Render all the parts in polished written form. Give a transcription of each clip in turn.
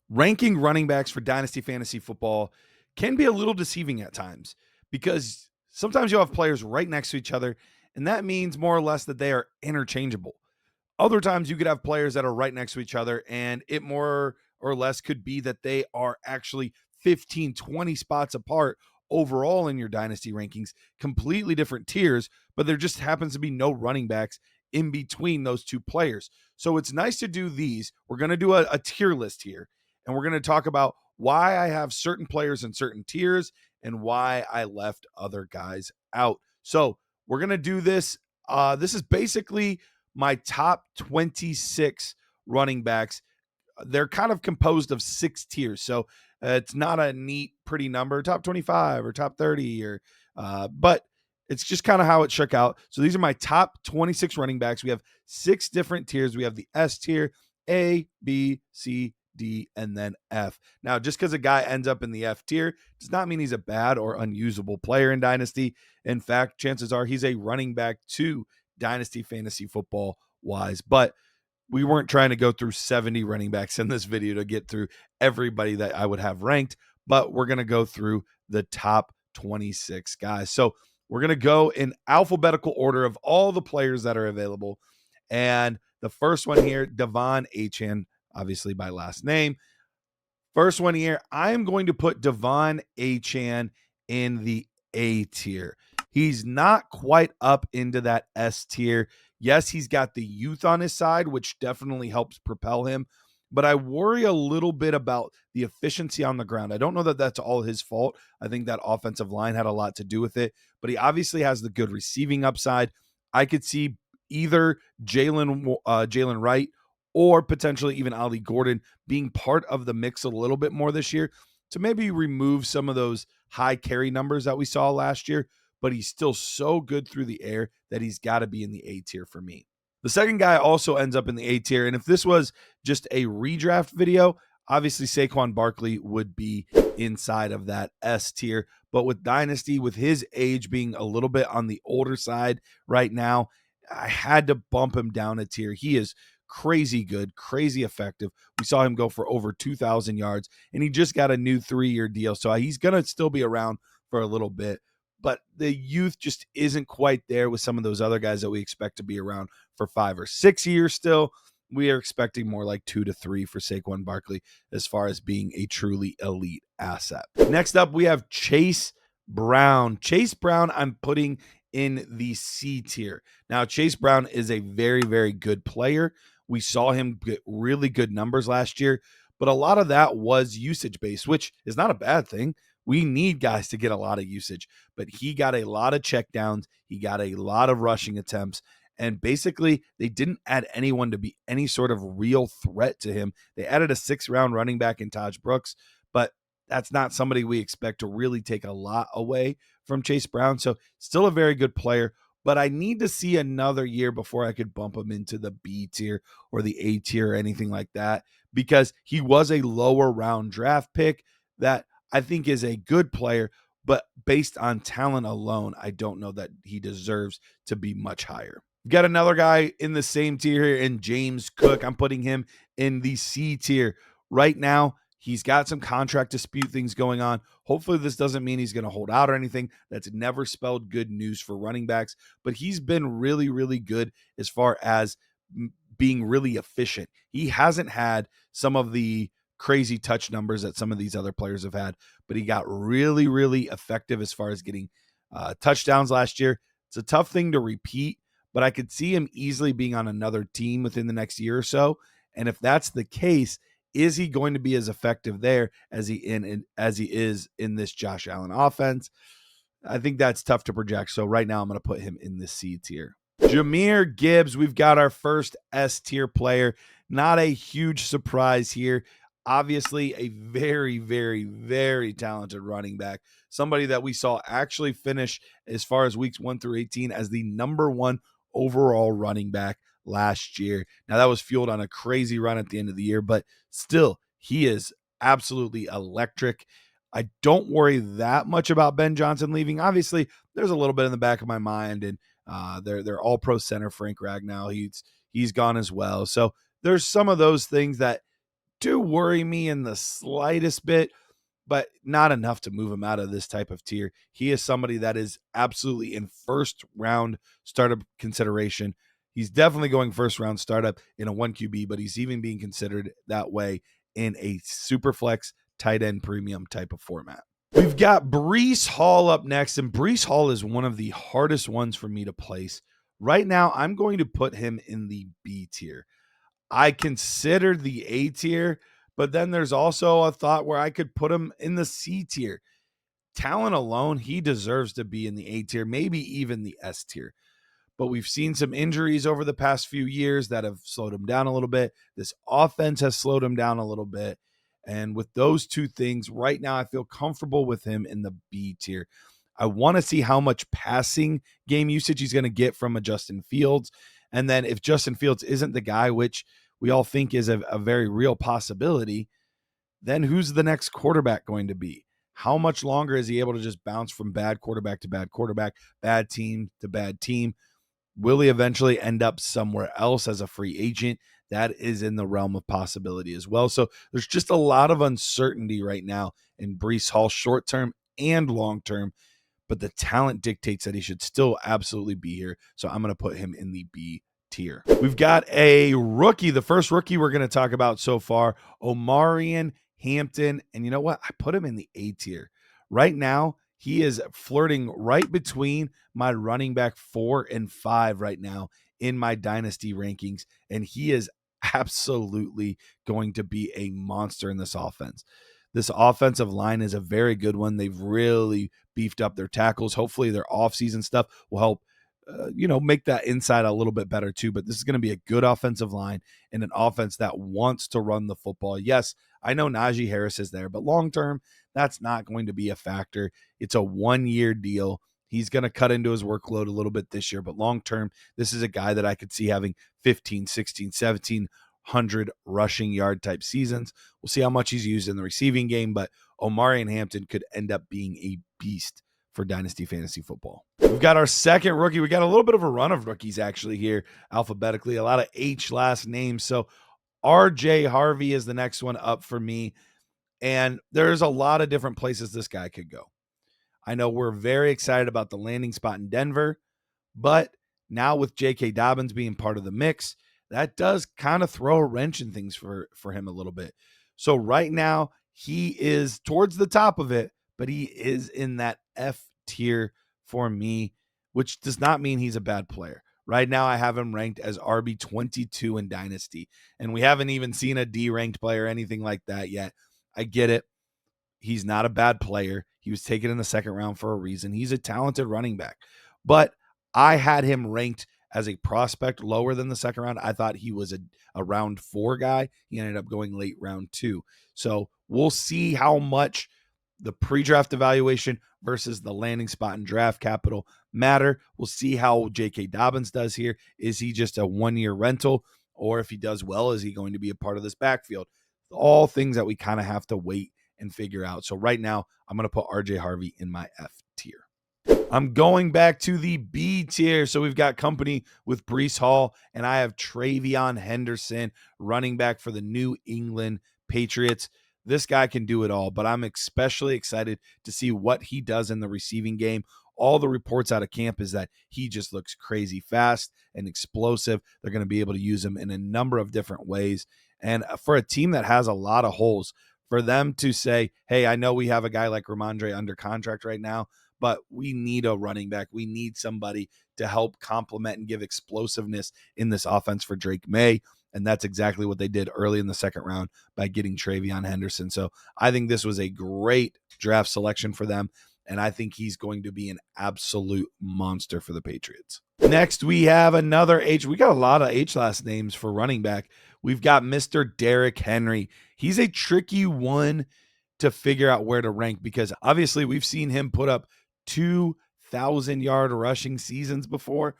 Ranking running backs for Dynasty Fantasy Football can be a little deceiving at times because sometimes you'll have players right next to each other, and that means more or less that they are interchangeable. Other times you could have players that are right next to each other, and it more or less could be that they are actually 15, 20 spots apart overall in your Dynasty rankings, completely different tiers, but there just happens to be no running backs in between those two players. So it's nice to do these. We're going to do a tier list here, and we're going to talk about why I have certain players in certain tiers and why I left other guys out. So we're going to do this. This is basically my top 26 running backs. They're kind of composed of 6 tiers. So it's not a neat, pretty number, top 25 or top 30, but it's just kind of how it shook out. So these are my top 26 running backs. We have 6 different tiers. We have the S tier, A, B, C, D, and then F. Now, just because a guy ends up in the F tier does not mean he's a bad or unusable player in Dynasty. In fact, chances are he's a running back to Dynasty Fantasy Football wise. But we weren't trying to go through 70 running backs in this video to get through everybody that I would have ranked, but we're going to go through the top 26 guys. So we're going to go in alphabetical order of all the players that are available. And the first one here, Achane, obviously by last name. First one here, I am going to put Achane in the A tier. He's not quite up into that S tier. Yes, he's got the youth on his side, which definitely helps propel him. But I worry a little bit about the efficiency on the ground. I don't know that that's all his fault. I think that offensive line had a lot to do with it. But he obviously has the good receiving upside. I could see either Jalen Wright or potentially even Ollie Gordon being part of the mix a little bit more this year to maybe remove some of those high carry numbers that we saw last year. But he's still so good through the air that he's got to be in the A tier for me. The second guy also ends up in the A tier. And if this was just a redraft video, obviously Saquon Barkley would be inside of that S tier. But with Dynasty, with his age being a little bit on the older side right now, I had to bump him down a tier. He is crazy good, crazy effective. We saw him go for over 2,000 yards, and he just got a new 3-year deal. So he's going to still be around for a little bit. But the youth just isn't quite there with some of those other guys that we expect to be around for 5 or 6 years still. We are expecting more like 2 to 3 for Saquon Barkley as far as being a truly elite asset. Next up, we have Chase Brown. Chase Brown, I'm putting in the C tier. Now, Chase Brown is a very, very good player. We saw him get really good numbers last year, but a lot of that was usage-based, which is not a bad thing. We need guys to get a lot of usage, but he got a lot of checkdowns. He got a lot of rushing attempts, and basically they didn't add anyone to be any sort of real threat to him. They added a 6th-round running back in Taj Brooks, but that's not somebody we expect to really take a lot away from Chase Brown. So still a very good player, but I need to see another year before I could bump him into the B tier or the A tier or anything like that, because he was a lower round draft pick that I think is a good player, but based on talent alone, I don't know that he deserves to be much higher. We've got another guy in the same tier here in James Cook. I'm putting him in the C tier. Right now, he's got some contract dispute things going on. Hopefully this doesn't mean he's going to hold out or anything. That's never spelled good news for running backs, but he's been really, really good as far as being really efficient. He hasn't had some of the crazy touch numbers that some of these other players have had, but he got really, really effective as far as getting touchdowns last year. It's a tough thing to repeat, but I could see him easily being on another team within the next year or so. And if that's the case, is he going to be as effective there as he is in this Josh Allen offense? I think that's tough to project. So right now I'm going to put him in the C tier. Jahmyr Gibbs, we've got our first S tier player. Not a huge surprise here. Obviously, a very, very, very talented running back. Somebody that we saw actually finish as far as weeks 1 through 18 as the number 1 overall running back last year. Now, that was fueled on a crazy run at the end of the year, but still, he is absolutely electric. I don't worry that much about Ben Johnson leaving. Obviously, there's a little bit in the back of my mind, and they're all pro center Frank Ragnow. He's gone as well. So there's some of those things that do worry me in the slightest bit, but not enough to move him out of this type of tier. He is somebody that is absolutely in first round startup consideration. He's definitely going first round startup in a 1 QB, but he's even being considered that way in a super flex tight end premium type of format. We've got Breece Hall up next, and Breece Hall is one of the hardest ones for me to place. Right now, I'm going to put him in the B tier. I considered the A tier, but then there's also a thought where I could put him in the C tier. Talent alone, he deserves to be in the A tier, maybe even the S tier. But we've seen some injuries over the past few years that have slowed him down a little bit. This offense has slowed him down a little bit. And with those two things, right now, I feel comfortable with him in the B tier. I want to see how much passing game usage he's going to get from a Justin Fields. And then if Justin Fields isn't the guy, which we all think is a very real possibility, then who's the next quarterback going to be? How much longer is he able to just bounce from bad quarterback to bad quarterback, bad team to bad team? Will he eventually end up somewhere else as a free agent? That is in the realm of possibility as well. So there's just a lot of uncertainty right now in Breece Hall, short term and long term, but the talent dictates that he should still absolutely be here. So I'm going to put him in the B tier. We've got a rookie, the first rookie we're going to talk about so far, Omarion Hampton. And you know what? I put him in the A tier. Right now, he is flirting right between my running back 4 and 5 right now in my Dynasty rankings. And he is absolutely going to be a monster in this offense. This offensive line is a very good one. They've really beefed up their tackles. Hopefully their offseason stuff will help make that inside a little bit better too. But this is going to be a good offensive line and an offense that wants to run the football. Yes, I know Najee Harris is there, but long term, that's not going to be a factor. It's a 1-year deal. He's going to cut into his workload a little bit this year, but long term, this is a guy that I could see having 15, 16, 1,700 rushing yard type seasons. We'll see how much he's used in the receiving game, but Omarion Hampton could end up being a beast for Dynasty Fantasy Football. We've got our second rookie. We got a little bit of a run of rookies actually here alphabetically, a lot of H last names. So RJ Harvey is the next one up for me. And there's a lot of different places this guy could go. I know we're very excited about the landing spot in Denver, but now with J.K. Dobbins being part of the mix, that does kind of throw a wrench in things for him a little bit. So right now, he is towards the top of it, but he is in that F tier for me, which does not mean he's a bad player. Right now, I have him ranked as RB22 in Dynasty, and we haven't even seen a D-ranked player or anything like that yet. I get it. He's not a bad player. He was taken in the second round for a reason. He's a talented running back. But I had him ranked as a prospect lower than the second round. I thought he was a round 4 guy. He ended up going late round 2. So we'll see how much the pre-draft evaluation versus the landing spot and draft capital matter. We'll see how J.K. Dobbins does here. Is he just a 1-year rental? Or if he does well, is he going to be a part of this backfield? All things that we kind of have to wait and figure out. So right now, I'm going to put RJ Harvey in my F tier. I'm going back to the B tier. So we've got company with Breece Hall, and I have TreVeyon Henderson, running back for the New England Patriots. This guy can do it all, but I'm especially excited to see what he does in the receiving game. All the reports out of camp is that he just looks crazy fast and explosive. They're going to be able to use him in a number of different ways. And for a team that has a lot of holes, for them to say, hey, I know we have a guy like Ramondre under contract right now, but we need a running back. We need somebody to help complement and give explosiveness in this offense for Drake May. And that's exactly what they did early in the second round by getting TreVeyon Henderson. So I think this was a great draft selection for them. And I think he's going to be an absolute monster for the Patriots. Next, we have another H. We got a lot of H last names for running back. We've got Mr. Derrick Henry. He's a tricky one to figure out where to rank because obviously we've seen him put up 2,000-yard rushing seasons before,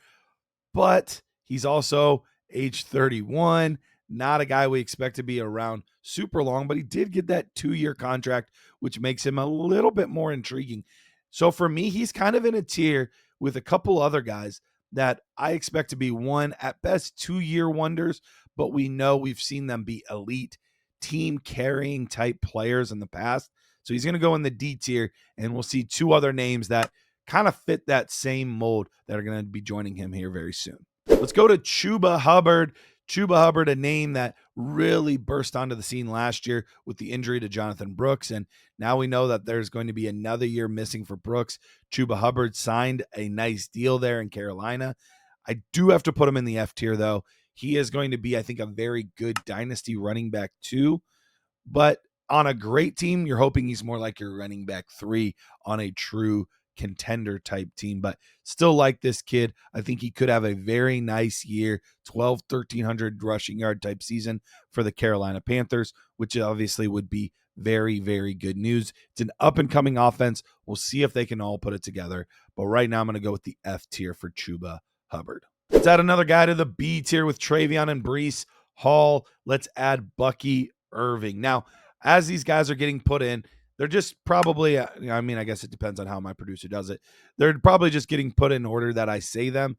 but he's also age 31, not a guy we expect to be around super long, but he did get that 2-year contract, which makes him a little bit more intriguing. So for me, he's kind of in a tier with a couple other guys that I expect to be one, at best, 2-year wonders, but we know we've seen them be elite team carrying type players in the past. So he's going to go in the D tier, and we'll see two other names that kind of fit that same mold that are going to be joining him here very soon. Let's go to Chuba Hubbard. Chuba Hubbard, a name that really burst onto the scene last year with the injury to Jonathan Brooks. And now we know that there's going to be another year missing for Brooks. Chuba Hubbard signed a nice deal there in Carolina. I do have to put him in the F tier, though. He is going to be, I think, a very good dynasty running back, too. But on a great team, you're hoping he's more like your running back 3 on a true contender type team, but still like this kid. I think he could have a very nice year, 1,300 rushing yard type season for the Carolina Panthers, which obviously would be very, very good news. It's an up and coming offense. We'll see if they can all put it together. But right now I'm going to go with the F tier for Chuba Hubbard. Let's add another guy to the B tier with TreVeyon and Breece Hall. Let's add Bucky Irving. Now, as these guys are getting put in, they're just probably, I mean, I guess it depends on how my producer does it. They're probably just getting put in order that I say them.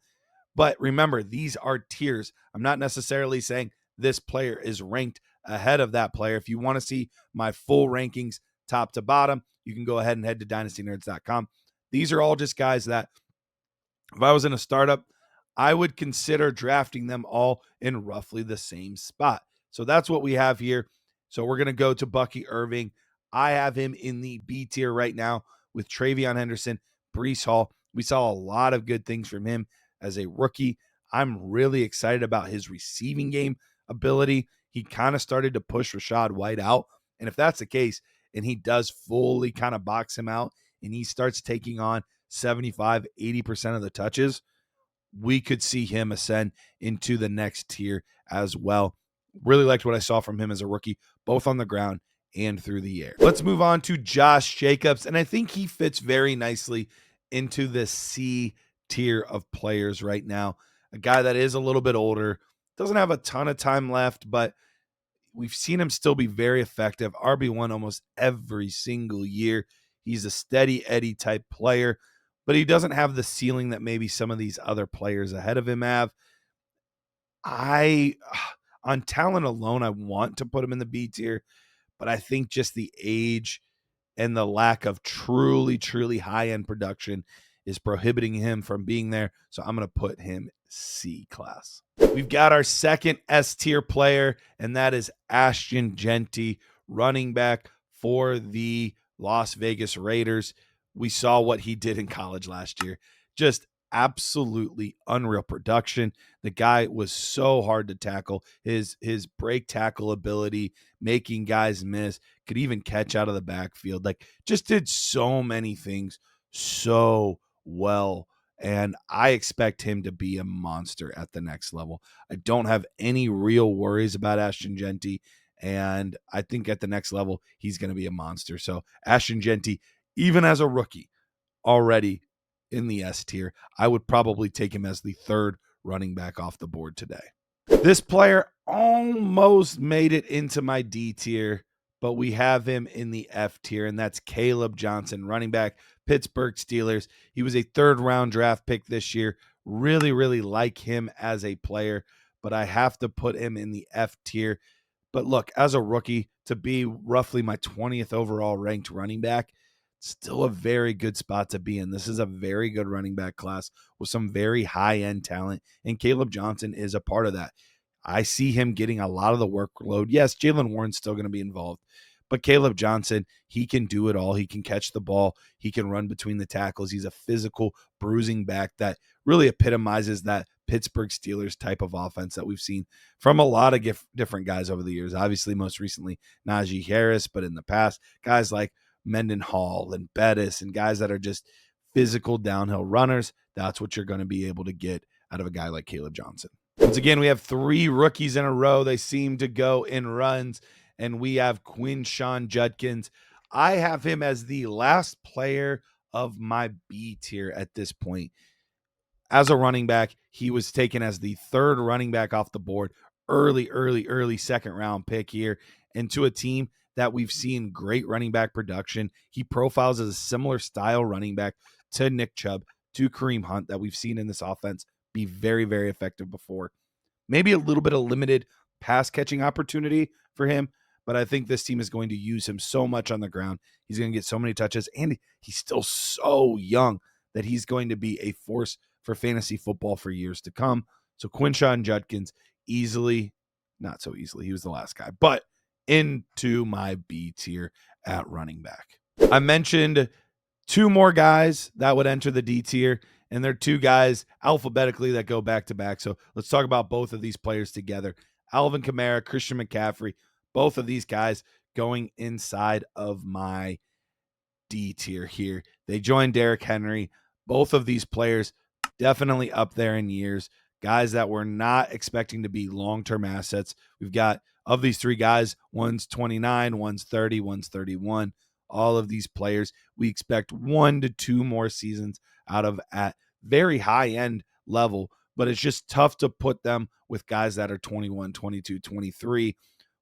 But remember, these are tiers. I'm not necessarily saying this player is ranked ahead of that player. If you want to see my full rankings top to bottom, you can go ahead and head to dynastynerds.com. These are all just guys that if I was in a startup, I would consider drafting them all in roughly the same spot. So that's what we have here. So we're going to go to Bucky Irving. I have him in the B tier right now with TreVeyon Henderson, Breece Hall. We saw a lot of good things from him as a rookie. I'm really excited about his receiving game ability. He kind of started to push Rachaad White out. And if that's the case, and he does fully kind of box him out, and he starts taking on 75, 80% of the touches, we could see him ascend into the next tier as well. Really liked what I saw from him as a rookie, both on the ground and through the air. Let's move on to Josh Jacobs, and I think he fits very nicely into the C tier of players right now. A guy that is a little bit older, doesn't have a ton of time left, but we've seen him still be very effective. RB1 almost every single year. He's a steady Eddie type player, but he doesn't have the ceiling that maybe some of these other players ahead of him have. On talent alone, I want to put him in the B tier, but I think just the age and the lack of truly, truly high-end production is prohibiting him from being there. So I'm going to put him C class. We've got our second S tier player, and that is Ashton Jeanty, running back for the Las Vegas Raiders. We saw what he did in college last year. Just absolutely unreal production. The guy was so hard to tackle. His break tackle ability, making guys miss, could even catch out of the backfield. Like, just did so many things so well. And I expect him to be a monster at the next level. I don't have any real worries about Ashton Jeanty. And I think at the next level, he's going to be a monster. So Ashton Jeanty, even as a rookie, already in the S tier. I would probably take him as the third running back off the board today. This player almost made it into my D tier, but we have him in the F tier, and that's Kaleb Johnson, running back, Pittsburgh Steelers. He was a third-round draft pick this year. Really, really like him as a player, but I have to put him in the F tier. But look, as a rookie, to be roughly my 20th overall ranked running back, still a very good spot to be in. This is a very good running back class with some very high-end talent, and Kaleb Johnson is a part of that. I see him getting a lot of the workload. Yes, Jaylen Warren's still going to be involved, but Kaleb Johnson, he can do it all. He can catch the ball. He can run between the tackles. He's a physical, bruising back that really epitomizes that Pittsburgh Steelers type of offense that we've seen from a lot of different guys over the years. Obviously, most recently, Najee Harris, but in the past, guys like Mendenhall and Bettis and guys that are just physical downhill runners. That's what you're going to be able to get out of a guy like Kaleb Johnson. Once again, we have 3 rookies in a row. They seem to go in runs, and we have Quinshon Judkins. I have him as the last player of my B tier at this point. As a running back, he was taken as the third running back off the board, early second round pick here, into a team that we've seen great running back production. He profiles as a similar style running back to Nick Chubb, to Kareem Hunt, that we've seen in this offense be very, very effective before. Maybe a little bit of limited pass catching opportunity for him, but I think this team is going to use him so much on the ground. He's going to get so many touches, and he's still so young that he's going to be a force for fantasy football for years to come. So Quinshon Judkins easily, not so easily, he was the last guy, but into my B tier at running back. I mentioned two more guys that would enter the D tier, and they're two guys alphabetically that go back to back. So let's talk about both of these players together. Alvin Kamara, Christian McCaffery, both of these guys going inside of my D tier here. They joined Derrick Henry. Both of these players definitely up there in years. Guys that we're not expecting to be long-term assets. We've got, of these three guys, one's 29, one's 30, one's 31. All of these players, we expect 1 to 2 more seasons out of at very high-end level, but it's just tough to put them with guys that are 21, 22, 23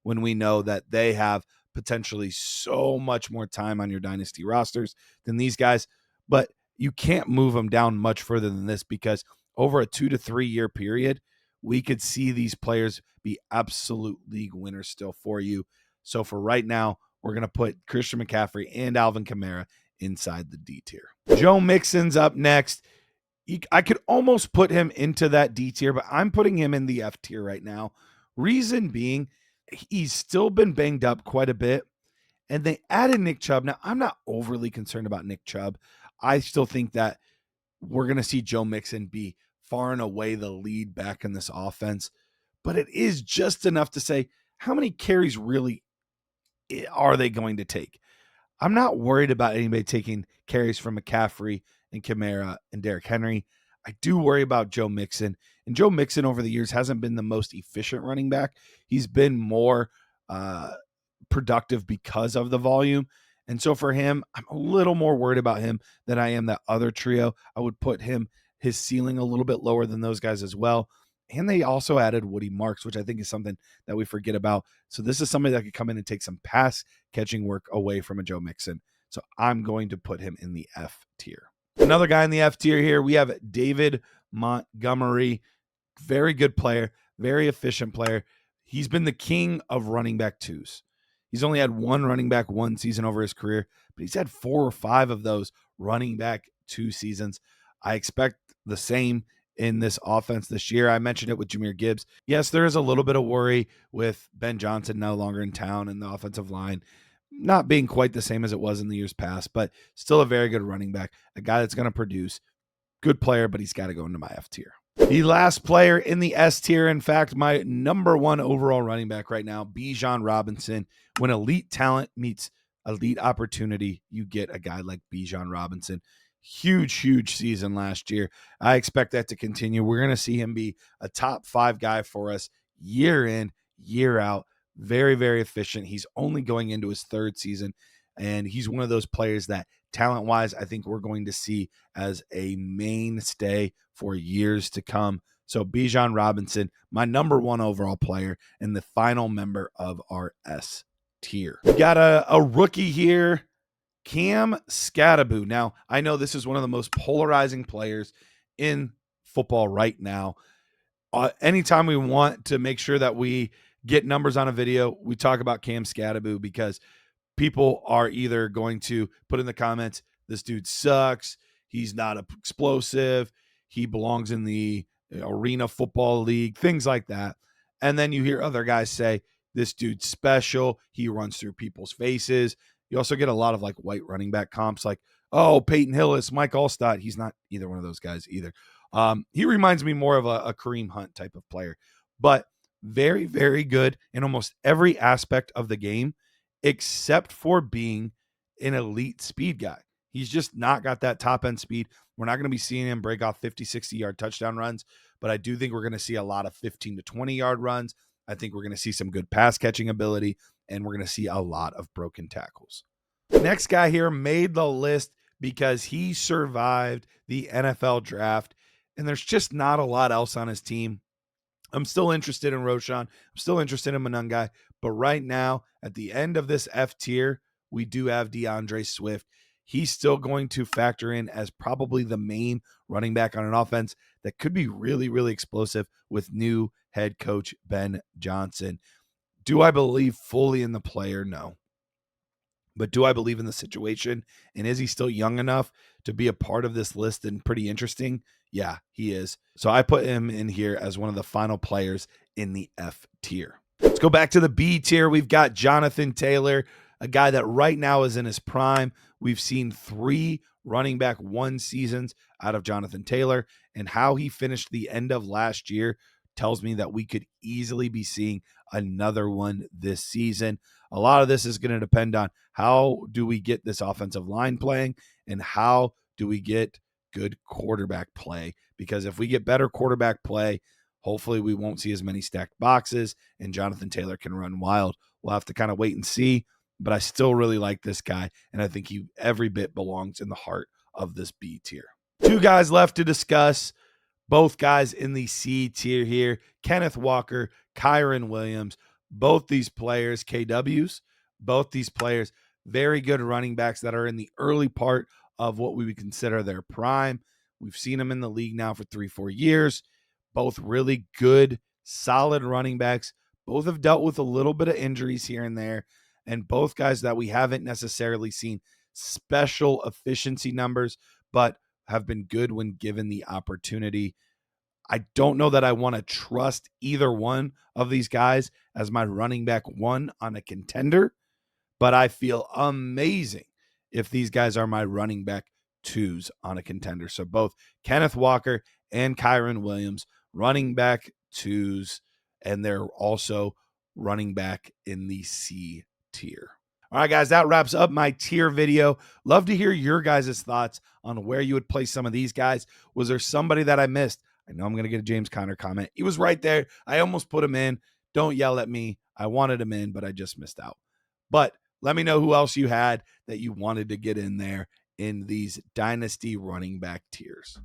when we know that they have potentially so much more time on your dynasty rosters than these guys. But you can't move them down much further than this, because over a 2 to 3 year period, we could see these players be absolute league winners still for you. So for right now, we're going to put Christian McCaffrey and Alvin Kamara inside the D tier. Joe Mixon's up next. I could almost put him into that D tier, but I'm putting him in the F tier right now. Reason being, he's still been banged up quite a bit, and they added Nick Chubb. Now, I'm not overly concerned about Nick Chubb. I still think that we're going to see Joe Mixon be far and away the lead back in this offense, but it is just enough to say, how many carries really are they going to take? I'm not worried about anybody taking carries from McCaffrey and Kamara and Derrick Henry. I do worry about Joe Mixon. And Joe Mixon over the years hasn't been the most efficient running back. He's been more productive because of the volume. And so for him, I'm a little more worried about him than I am that other trio. I would put his ceiling a little bit lower than those guys as well. And they also added Woody Marks, which I think is something that we forget about. So this is somebody that could come in and take some pass catching work away from a Joe Mixon. So I'm going to put him in the F tier. Another guy in the F tier here, we have David Montgomery. Very good player, very efficient player. He's been the king of running back twos. He's only had one running back one season over his career, but he's had 4 or 5 of those running back 2 seasons. I expect the same in this offense this year. I mentioned it with Jahmyr Gibbs. Yes, there is a little bit of worry with Ben Johnson no longer in town and the offensive line not being quite the same as it was in the years past, but still a very good running back, a guy that's going to produce. Good player, but he's got to go into my F tier. The last player in the S tier, in fact, my number 1 overall running back right now, Bijan Robinson. When elite talent meets elite opportunity, you get a guy like Bijan Robinson. Huge season last year. I expect that to continue. We're going to see him be a top 5 guy for us year in, year out. Very, very efficient. He's only going into his 3rd season, and he's one of those players that talent-wise I think we're going to see as a mainstay for years to come. So Bijan Robinson, my number 1 overall player and the final member of our S tier. We got a rookie here, Cam Skattebo. Now, I know this is one of the most polarizing players in football right now. Anytime we want to make sure that we get numbers on a video, we talk about Cam Skattebo, because people are either going to put in the comments, this dude sucks, he's not explosive, he belongs in the Arena Football League, things like that. And then you hear other guys say, this dude's special, he runs through people's faces. You also get a lot of like white running back comps like, oh, Peyton Hillis, Mike Allstott. He's not either one of those guys either. He reminds me more of a Kareem Hunt type of player, but very, very good in almost every aspect of the game, except for being an elite speed guy. He's just not got that top end speed. We're not going to be seeing him break off 50, 60-yard touchdown runs, but I do think we're going to see a lot of 15 to 20-yard runs. I think we're going to see some good pass catching ability, and we're going to see a lot of broken tackles. Next guy here made the list because he survived the NFL draft, and there's just not a lot else on his team. I'm still interested in Roschon. I'm still interested in Monangai. But right now, at the end of this F tier, we do have DeAndre Swift. He's still going to factor in as probably the main running back on an offense that could be really, really explosive with new head coach Ben Johnson. Do I believe fully in the player? No. But do I believe in the situation? And is he still young enough to be a part of this list and pretty interesting? Yeah, he is. So I put him in here as one of the final players in the F tier. Let's go back to the B tier. We've got Jonathan Taylor, a guy that right now is in his prime. We've seen 3 running back 1 seasons out of Jonathan Taylor, and how he finished the end of last year tells me that we could easily be seeing another one this season. A lot of this is going to depend on how do we get this offensive line playing and how do we get good quarterback play. Because if we get better quarterback play, hopefully we won't see as many stacked boxes and Jonathan Taylor can run wild. We'll have to kind of wait and see, but I still really like this guy, and I think he every bit belongs in the heart of this B tier. 2 guys left to discuss. Both guys in the C tier here. Kenneth Walker, Kyren Williams. Both these players, KWs, both these players, very good running backs that are in the early part of what we would consider their prime. We've seen them in the league now for 3-4 years. Both really good, solid running backs. Both have dealt with a little bit of injuries here and there. And both guys that we haven't necessarily seen special efficiency numbers, but have been good when given the opportunity. I don't know that I want to trust either one of these guys as my running back 1 on a contender, but I feel amazing if these guys are my running back 2s on a contender. So both Kenneth Walker and Kyren Williams, running back 2s, and they're also running back in the C tier. All right, guys, that wraps up my tier video. Love to hear your guys' thoughts on where you would place some of these guys. Was there somebody that I missed? I know I'm going to get a James Conner comment. He was right there. I almost put him in. Don't yell at me. I wanted him in, but I just missed out. But let me know who else you had that you wanted to get in there in these Dynasty running back tiers.